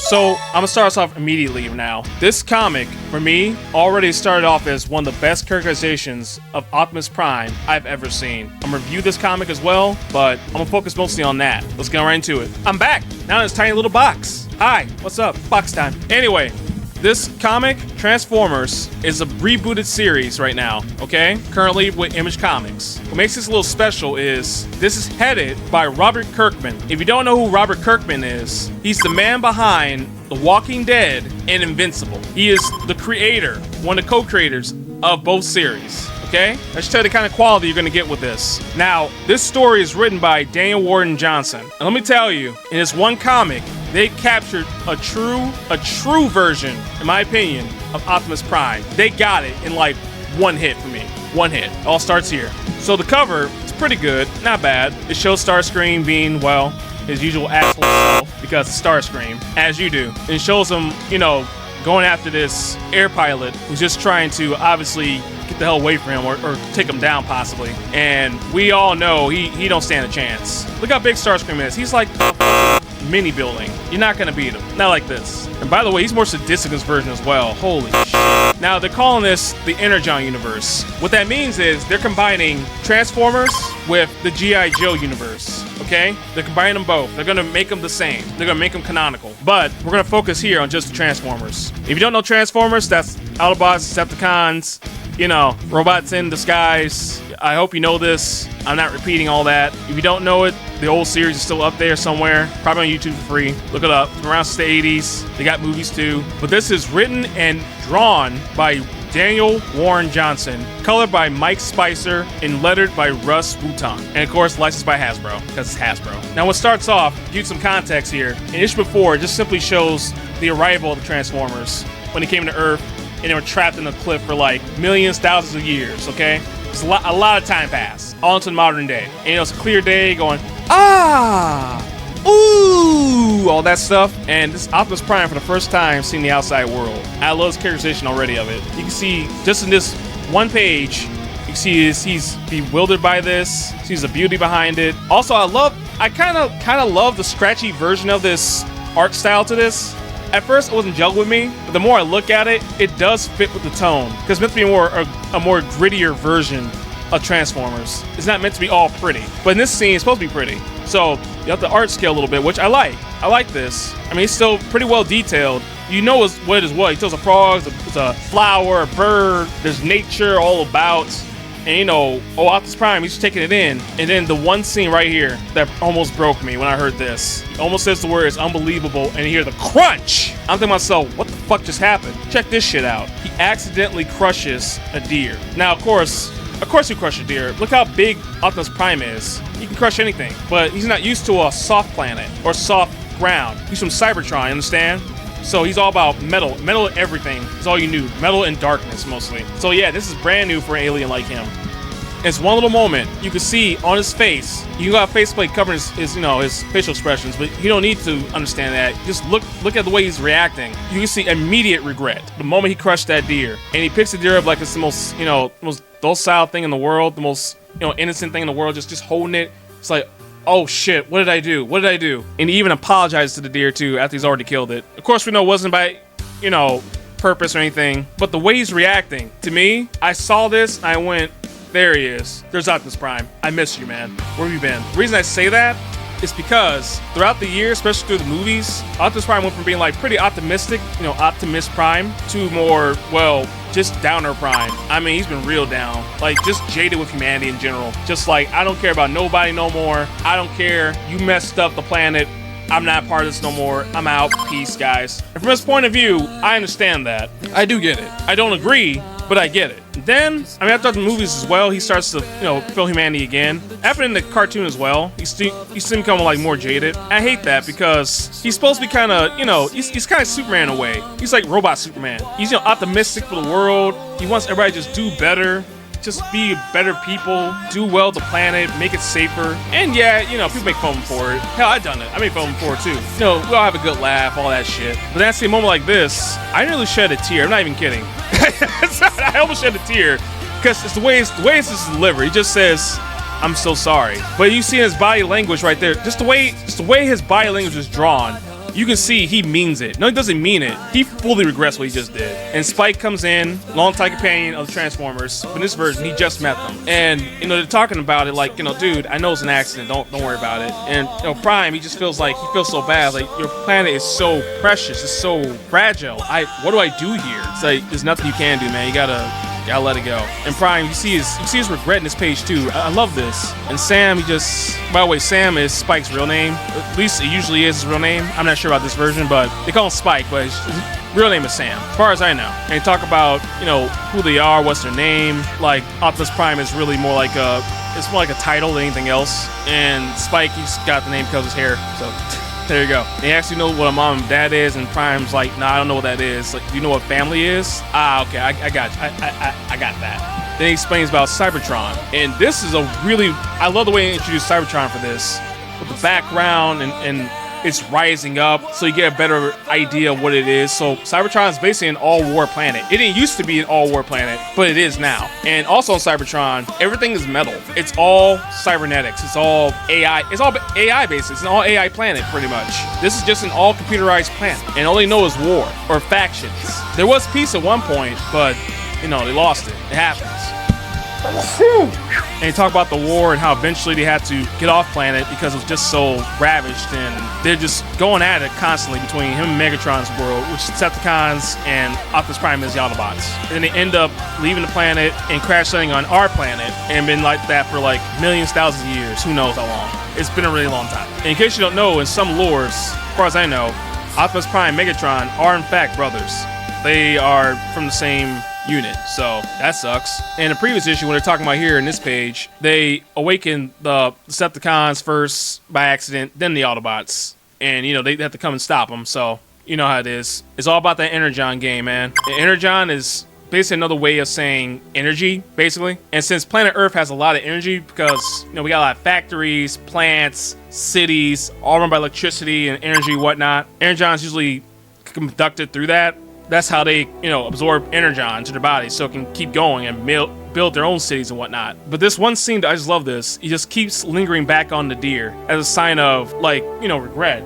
So I'm gonna start us off immediately now. This comic, for me, already started off as one of the best characterizations of Optimus Prime I've ever seen. I'm gonna review this comic as well, but I'm gonna focus mostly on that. Let's get right into it. I'm back, now in this tiny little box. Hi, what's up? Box time. Anyway, this comic, Transformers, is a rebooted series right now, okay? Currently with Image Comics. What makes this a little special is this is headed by Robert Kirkman. If you don't know who Robert Kirkman is, he's the man behind The Walking Dead and Invincible. He is the creator, one of the co-creators of both series. Okay? I should tell you the kind of quality you're gonna get with this. Now, this story is written by Daniel Warren Johnson. And let me tell you, in this one comic, they captured a true version, in my opinion, of Optimus Prime. They got it in like one hit for me. One hit. All starts here. So the cover is pretty good, not bad. It shows Starscream being, well, his usual asshole self, because it's Starscream, as you do. And it shows him, going after this air pilot who's just trying to obviously get the hell away from him or take him down possibly. And we all know he don't stand a chance. Look how big Starscream is. He's like a mini building. You're not gonna beat him. Not like this. And by the way, he's more sadistic in this version as well. Holy shit. Now they're calling this the Energon universe. What that means is they're combining Transformers with the G.I. Joe universe. Okay? They're combining them both. They're gonna make them the same. They're gonna make them canonical. But we're gonna focus here on just the Transformers. If you don't know Transformers, that's Autobots, Decepticons, robots in disguise. I hope you know this. I'm not repeating all that. If you don't know it, the old series is still up there somewhere, probably on YouTube for free. Look it up. It's been around since the 80s. They got movies too. But this is written and drawn by Daniel Warren Johnson, colored by Mike Spicer, and lettered by Russ Wooton. And of course, licensed by Hasbro, because it's Hasbro. Now, what starts off, to give you some context here, in issue before, it just simply shows the arrival of the Transformers when they came to Earth and they were trapped in a cliff for like millions, thousands of years, okay? It's a lot of time passed, all into the modern day. And it's a clear day going, ooh, all that stuff. And this Optimus Prime, for the first time, seeing the outside world. I love this characterization already of it. You can see, just in this one page, you can see he's bewildered by this, sees the beauty behind it. Also, I kind of love the scratchy version of this art style to this. At first, it wasn't gelling with me, but the more I look at it, it does fit with the tone. Because it's meant to be a more grittier version of Transformers. It's not meant to be all pretty. But in this scene, it's supposed to be pretty. So, you have to art scale a little bit, which I like. I like this. I mean, it's still pretty well detailed. You know what it is what. He tells a frog, it's a flower, a bird. There's nature all about. And Optimus Prime, he's taking it in. And then the one scene right here that almost broke me when I heard this. He almost says the words unbelievable, and you hear the crunch. I'm thinking to myself, what the fuck just happened? Check this shit out. He accidentally crushes a deer. Now, of course he crushed a deer. Look how big Optimus Prime is. He can crush anything, but he's not used to a soft planet or soft ground. He's from Cybertron, understand? So he's all about metal everything is all you knew. Metal and darkness, mostly. So yeah, this is brand new for an alien like him. It's one little moment you can see on his face. You got a faceplate covering his facial expressions, but you don't need to understand that. Just look at the way he's reacting. You can see immediate regret the moment he crushed that deer, and he picks the deer up like it's the most most docile thing in the world, the most innocent thing in the world. Just holding it. It's like, oh shit, what did I do? What did I do? And he even apologizes to the deer too after he's already killed it. Of course, we know it wasn't by purpose or anything, but the way he's reacting, to me, I saw this and I went, there he is. There's Optimus Prime. I miss you, man. Where have you been? The reason I say that is because throughout the year, especially through the movies, Optimus Prime went from being like pretty optimistic, Optimus Prime, to more, just downer Prime. I mean, he's been real down. Like, just jaded with humanity in general. Just like, I don't care about nobody no more. I don't care. You messed up the planet. I'm not part of this no more. I'm out. Peace, guys. And from his point of view, I understand that. I do get it. I don't agree, but I get it. Then, after the movies as well, he starts to, feel humanity again. After in the cartoon as well, he's becoming like more jaded. I hate that because he's supposed to be kind of, he's kind of Superman in a way. He's like robot Superman. He's, optimistic for the world. He wants everybody to just do better. Just be better people, do well to the planet, make it safer. And yeah, people make fun of him for it. Hell, I've done it. I made fun of him for it too. We all have a good laugh, all that shit. But then I see a moment like this, I nearly shed a tear. I'm not even kidding. I almost shed a tear because it's the way it's delivered. He just says, "I'm so sorry." But you see in his body language right there, just the way his body language is drawn. you can see he means it. No, he doesn't mean it. He fully regrets what he just did. And Spike comes in, longtime companion of the Transformers. But in this version, he just met them. And, they're talking about it like, dude, I know it's an accident. Don't worry about it. And, Prime, he just feels so bad. Like, your planet is so precious. It's so fragile. What do I do here? It's like, there's nothing you can do, man. You gotta let it go. And Prime, you see his regret in this page too. I love this. And Sam, by the way, Sam is Spike's real name. At least it usually is his real name. I'm not sure about this version, but they call him Spike, but his real name is Sam, as far as I know. And they talk about, who they are, what's their name. Like, Optimus Prime is really more like it's more like a title than anything else. And Spike, he's got the name because of his hair, so there you go. They actually know what a mom and dad is, and Prime's like, nah, I don't know what that is. Like, do you know what family is? Okay, I got you. I got that. Then he explains about Cybertron. And this is I love the way they introduced Cybertron for this. With the background and it's rising up, so you get a better idea of what it is. So Cybertron is basically an all-war planet. It didn't used to be an all-war planet, but it is now. And also on Cybertron, everything is metal. It's all cybernetics. It's all AI. It's all AI based. It's an all AI planet, pretty much. This is just an all computerized planet, and all they know is war or factions. There was peace at one point, but they lost it. It happens. And they talk about the war and how eventually they had to get off planet because it was just so ravaged, and they're just going at it constantly between him and Megatron's world, which is Decepticons, and Optimus Prime is the Autobots. And then they end up leaving the planet and crash landing on our planet, and been like that for like millions, thousands of years. Who knows how long? It's been a really long time. And in case you don't know, in some lores, as far as I know, Optimus Prime and Megatron are in fact brothers. They are from the same unit, so that sucks. In the previous issue, when they're talking about here in this page, they awaken the Decepticons first by accident, then the Autobots, and they have to come and stop them. So you know how it is. It's all about that Energon game, man. The Energon is basically another way of saying energy, basically. And since planet Earth has a lot of energy, because we got a lot of factories, plants, cities, all run by electricity and energy, whatnot. Energon's usually conducted through that. That's how they, absorb energon to their bodies so it can keep going and build their own cities and whatnot. But this one scene, I just love this. He just keeps lingering back on the deer as a sign of, regret.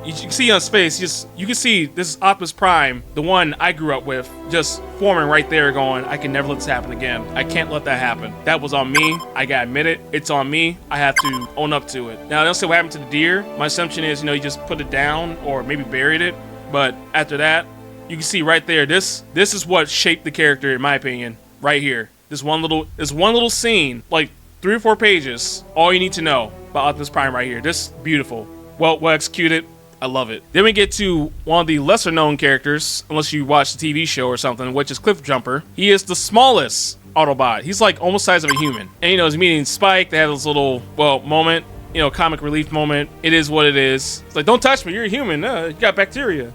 You can see on his face, you can see this is Optimus Prime, the one I grew up with, just forming right there going, I can never let this happen again. I can't let that happen. That was on me. I gotta admit it. It's on me. I have to own up to it. Now, I don't say what happened to the deer. My assumption is, he just put it down or maybe buried it. But after that, you can see right there, this is what shaped the character, in my opinion, right here. This one little scene, like 3 or 4 pages, all you need to know about Optimus Prime right here. This beautiful. Well executed. I love it. Then we get to one of the lesser known characters, unless you watch the TV show or something, which is Cliff Jumper. He is the smallest Autobot. He's like almost the size of a human. And he's meeting Spike. They have this little, moment, comic relief moment. It is what it is. It's like, don't touch me, you're a human. You got bacteria.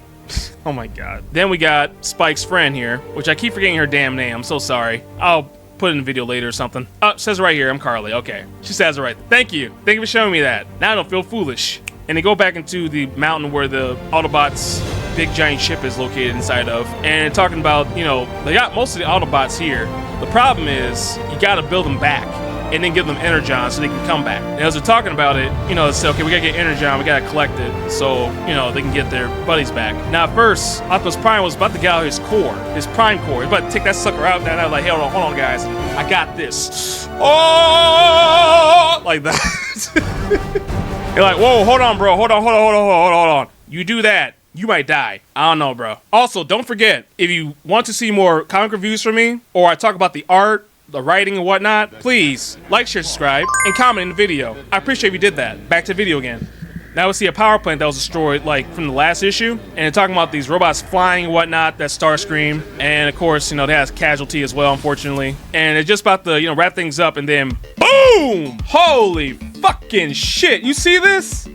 Oh my god. Then we got Spike's friend here, which I keep forgetting her damn name. I'm so sorry. I'll put it in the video later or something. Oh, it says it right here. I'm Carly. Okay. She says it right. Thank you. Thank you for showing me that. Now I don't feel foolish. And they go back into the mountain where the Autobots' big giant ship is located inside of. And talking about, they got most of the Autobots here. The problem is you got to build them back and then give them Energon so they can come back. And as they're talking about it, they say, okay, we gotta get Energon, we gotta collect it so, they can get their buddies back. Now, at first, Optimus Prime was about to get out his core, his Prime core. He's about to take that sucker out, and I was like, hey, hold on, guys. I got this. Oh! Like that. You're like, whoa, hold on, bro. Hold on. You do that, you might die. I don't know, bro. Also, don't forget, if you want to see more comic reviews from me, or I talk about the art, the writing and whatnot, please like, share, subscribe, and comment in the video. I appreciate if you did that. Back to the video again. Now we see a power plant that was destroyed, from the last issue, and they're talking about these robots flying and whatnot, that Starscream, and of course, they has casualty as well, unfortunately. And they're just about to, wrap things up, and then boom! Holy fucking shit! You see this?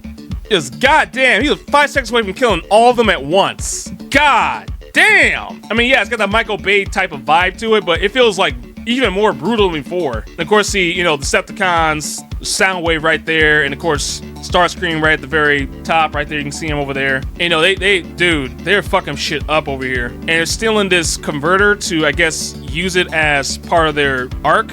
Just goddamn, he was 5 seconds away from killing all of them at once. God damn! I mean, yeah, it's got that Michael Bay type of vibe to it, but it feels like even more brutal than before. And of course, the Decepticons, Soundwave right there, and of course, Starscream right at the very top, right there. You can see him over there. And, dude, they're fucking shit up over here. And they're stealing this converter to, I guess, use it as part of their arc.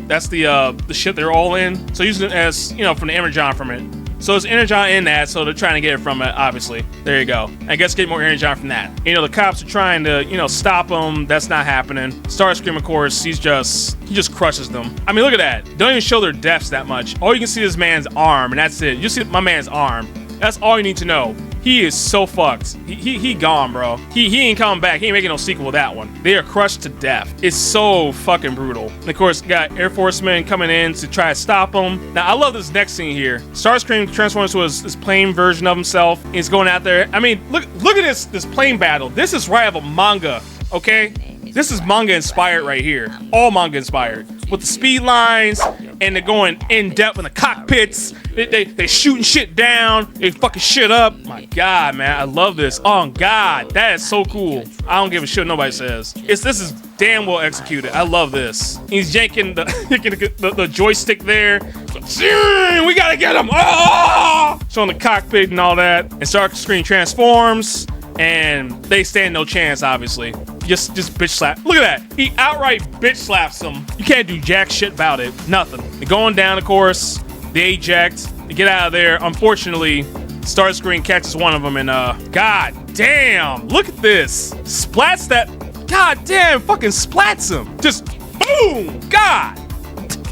That's the ship they're all in. So using it as, from the Energon from it. So there's Energon in that, so they're trying to get it from it, obviously. There you go. I guess get more Energon from that. You know, the cops are trying to, you know, stop him. That's not happening. Starscream, of course, he just crushes them. I mean, look at that. Don't even show their deaths that much. All you can see is this man's arm, and that's it. You see my man's arm. That's all you need to know. He is so fucked. He gone, bro. He ain't coming back. He ain't making no sequel with that one. They are crushed to death. It's so fucking brutal. And of course, got Air Forcemen coming in to try to stop him. Now, I love this next scene here. Starscream transforms to his plane version of himself. He's going out there. I mean, look at this plane battle. This is right out of a manga, okay? This is manga inspired right here. All manga inspired. With the speed lines, and they're going in depth in the cockpits. They shooting shit down. They fucking shit up. My God, man, I love this. Oh God, that is so cool. I don't give a shit what nobody says. This is damn well executed. I love this. He's yanking the joystick there. We gotta get him. Oh! Showing the cockpit and all that. And Starscream transforms, and they stand no chance, obviously. Just bitch slap. Look at that. He outright bitch slaps them. You can't do jack shit about it. Nothing. They're going down, of course. They eject. They get out of there. Unfortunately, Starscream catches one of them, and God damn. Look at this. Splats that. God damn. Fucking splats him. Just boom. God.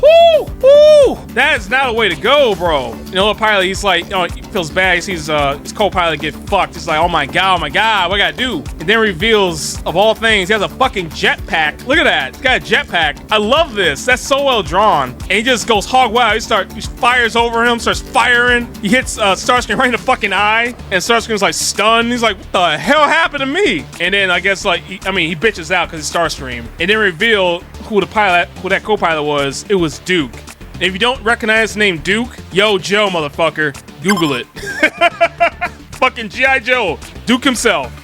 Woo! Woo! That is not a way to go, bro. You know, the pilot, he's like, you know, he feels bad. He sees his co-pilot get fucked. He's like, oh my God, what I gotta do? And then reveals, of all things, he has a fucking jetpack. Look at that. He's got a jetpack. I love this. That's so well drawn. And he just goes hog wild. He fires over him, starts firing. He hits Starscream right in the fucking eye. And Starscream's like stunned. He's like, what the hell happened to me? And then I guess like, he bitches out because it's Starscream. And then reveal who that co-pilot was. It was Duke. And if you don't recognize the name Duke, yo Joe, motherfucker, Google it. Fucking G.I. Joe, Duke himself.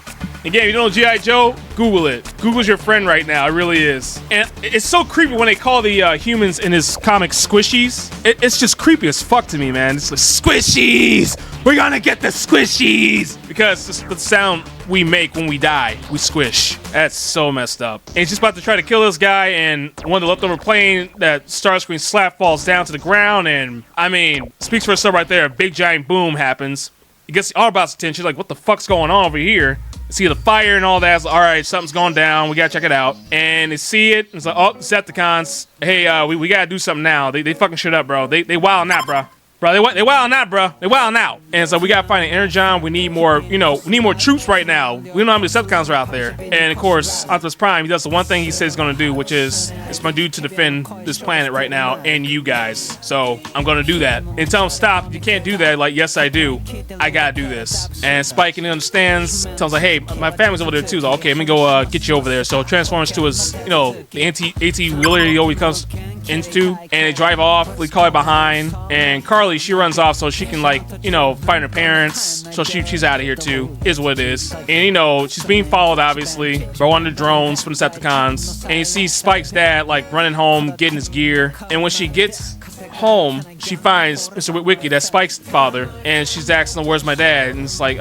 Again, if you don't know G.I. Joe, Google it. Google's your friend right now. It really is. And it's so creepy when they call the humans in his comics squishies. It's just creepy as fuck to me, man. It's like, squishies! We're gonna get the squishies! Because it's the sound we make when we die. We squish. That's so messed up. And he's just about to try to kill this guy, and one of the leftover plane, that Starscream slap falls down to the ground, and I mean, speaks for itself right there. A big giant boom happens. It gets Autobot's attention. Like, what the fuck's going on over here? See the fire and all that. Like, all right, something's going down. We gotta check it out. And they see it. It's like, oh, Decepticons. Hey, we gotta do something now. They fucking shit up, bro. They wildin' out, bro. Bro, they wildin' out, bro. They wildin' out. And so we gotta find an Energon. We need more, we need more troops right now. We don't know how many Decepticons are out there. And of course, Optimus Prime, he does the one thing he says he's gonna do, which is, it's my dude to defend this planet right now and you guys. So I'm gonna do that. And tell him, stop, you can't do that. Like, yes, I do. I gotta do this. And Spike, and he understands, tells like, hey, my family's over there too. So okay, let me go get you over there. So transforms to his, the AT-wheeler he always comes into, and they drive off. We call her behind, and Carly, she runs off so she can, like, find her parents. So she's out of here too, is what it is. And she's being followed, obviously, by one of the drones from the Decepticons. And you see Spike's dad like running home, getting his gear. And when she gets home, she finds Mr. Witwicky, that's Spike's father, and she's asking him, where's my dad? And it's like,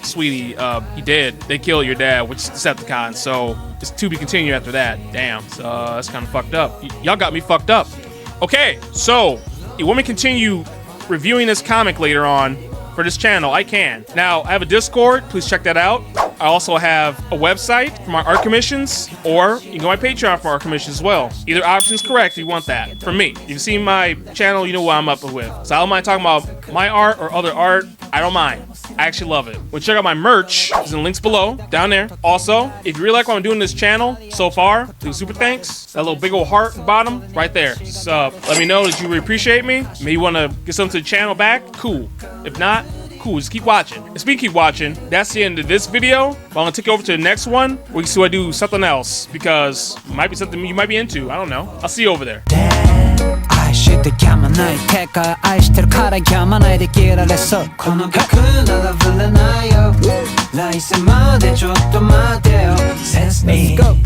sweetie, he dead. They killed your dad, which is Decepticon. So it's to be continued after that. Damn. So that's kind of fucked up. Y'all got me fucked up. Okay, so you want me to continue reviewing this comic later on for this channel? I can. Now, I have a Discord. Please check that out. I also have a website for my art commissions, or you can go to my Patreon for art commissions as well. Either option's correct if you want that. For me, if you've seen my channel, you know what I'm up with. So I don't mind talking about my art or other art. I don't mind. I actually love it. Well, check out my merch. It's in the links below, down there. Also, if you really like what I'm doing in this channel so far, do super thanks. That little big old heart bottom right there. Just let me know that you really appreciate me. Maybe you want to get something to the channel back. Cool. If not, cool, just keep watching. And speaking of keep watching, that's the end of this video. But I'm gonna take you over to the next one. We can see I do something else, because it might be something you might be into. I don't know. I'll see you over there. してやまないてか愛してるからやまないできられそうこの曲ならぶれないよ来世までちょっと待てよ Let's go